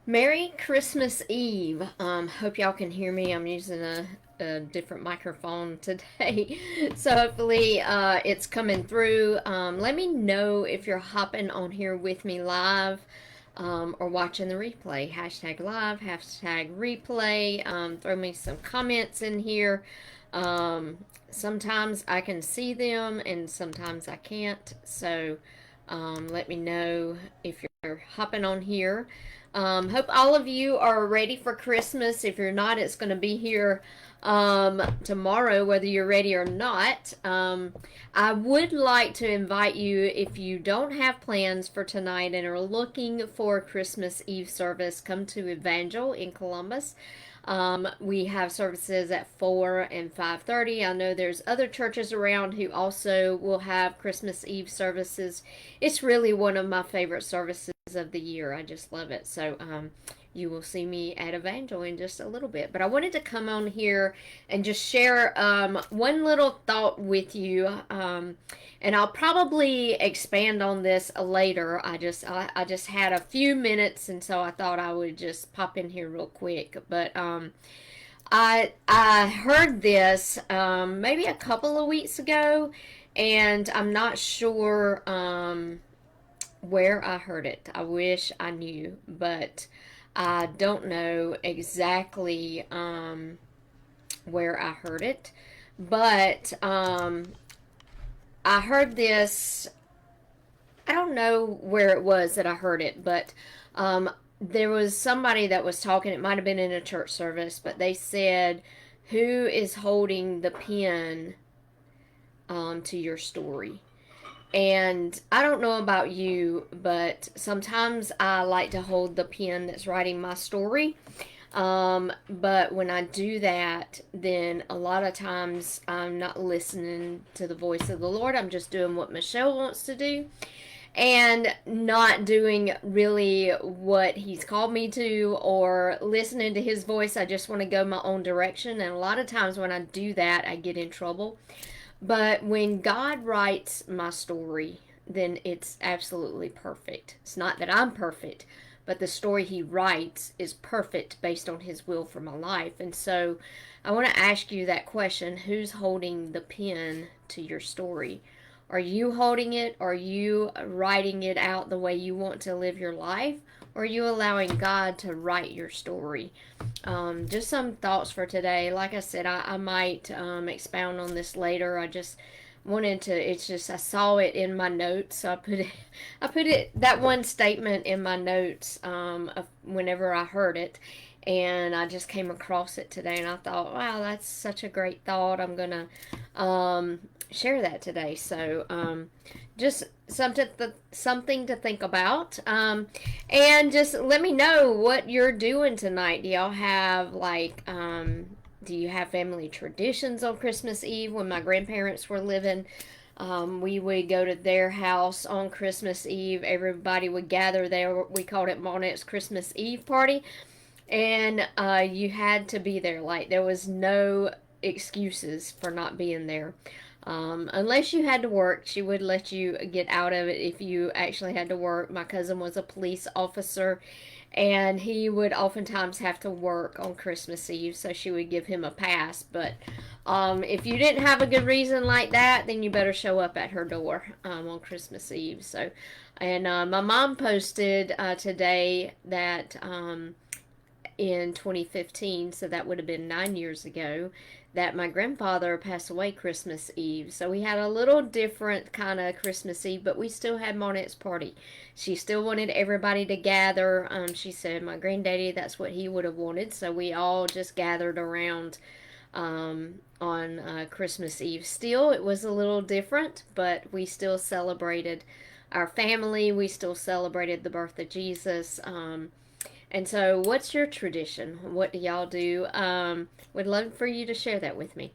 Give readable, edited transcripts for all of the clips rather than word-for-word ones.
Merry Christmas Eve. Hope y'all can hear me. I'm using a different microphone today. So hopefully it's coming through. Let me know if you're hopping on here with me live or watching the replay. Hashtag live, hashtag replay. Throw me some comments in here. Sometimes I can see them and sometimes I can't. So let me know if you're hopping on here. Hope all of you are ready for Christmas. If you're not, it's going to be here tomorrow, whether you're ready or not. I would like to invite you, if you don't have plans for tonight and are looking for a Christmas Eve service, come to Evangel in Columbus. We have services at 4 and 5:30. I know there's other churches around who also will have Christmas Eve services. It's really one of my favorite services of the year. I just love it. So you will see me at Evangel in just a little bit. But I wanted to come on here and just share one little thought with you. And I'll probably expand on this later. I just had a few minutes, and so I thought I would just pop in here real quick. But I heard this maybe a couple of weeks ago, and I'm not sure where I heard it. I wish I knew, but I don't know exactly where I heard it. But I heard this. I don't know where it was that I heard it, but there was somebody that was talking. It might have been in a church service, but they said, "Who is holding the pen to your story?" And I don't know about you, but sometimes I like to hold the pen that's writing my story. But when I do that, then a lot of times I'm not listening to the voice of the Lord. I'm just doing what Michelle wants to do and not doing really what He's called me to or listening to His voice. I just want to go my own direction. And a lot of times when I do that, I get in trouble. But when God writes my story, then it's absolutely perfect. It's not that I'm perfect, but the story He writes is perfect based on His will for my life. And so I want to ask you that question: who's holding the pen to your story? Are you holding it? Are you writing it out the way you want to live your life? Or are you allowing God to write your story? Just some thoughts for today. Like I said, I might expound on this later. I just wanted to. It's just I saw it in my notes, so I put it that one statement in my notes of whenever I heard it, and I just came across it today, and I thought, wow, that's such a great thought. I'm gonna share that today. So just something to think about. And just let me know what you're doing tonight. Do y'all have do you have family traditions on Christmas Eve? When my grandparents were living, we would go to their house on Christmas Eve. Everybody would gather there. We called it Monet's Christmas Eve party, and you had to be there. Like there was no excuses for not being there. Unless you had to work, she would let you get out of it if you actually had to work. My cousin was a police officer, and he would oftentimes have to work on Christmas Eve, so she would give him a pass. But if you didn't have a good reason like that, then you better show up at her door on Christmas Eve. So, and my mom posted today that in 2015, so that would have been 9 years ago, that my grandfather passed away Christmas Eve. So we had a little different kind of Christmas Eve, but we still had Monet's party. She still wanted everybody to gather. She said my granddaddy, that's what he would have wanted. So we all just gathered around on Christmas Eve. Still, it was a little different, but we still celebrated our family. We still celebrated the birth of Jesus. And so, what's your tradition? What do y'all do? Would love for you to share that with me.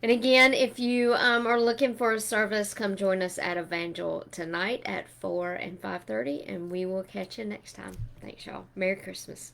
And again, if you are looking for a service, come join us at Evangel tonight at 4 and 5:30, and we will catch you next time. Thanks, y'all. Merry Christmas.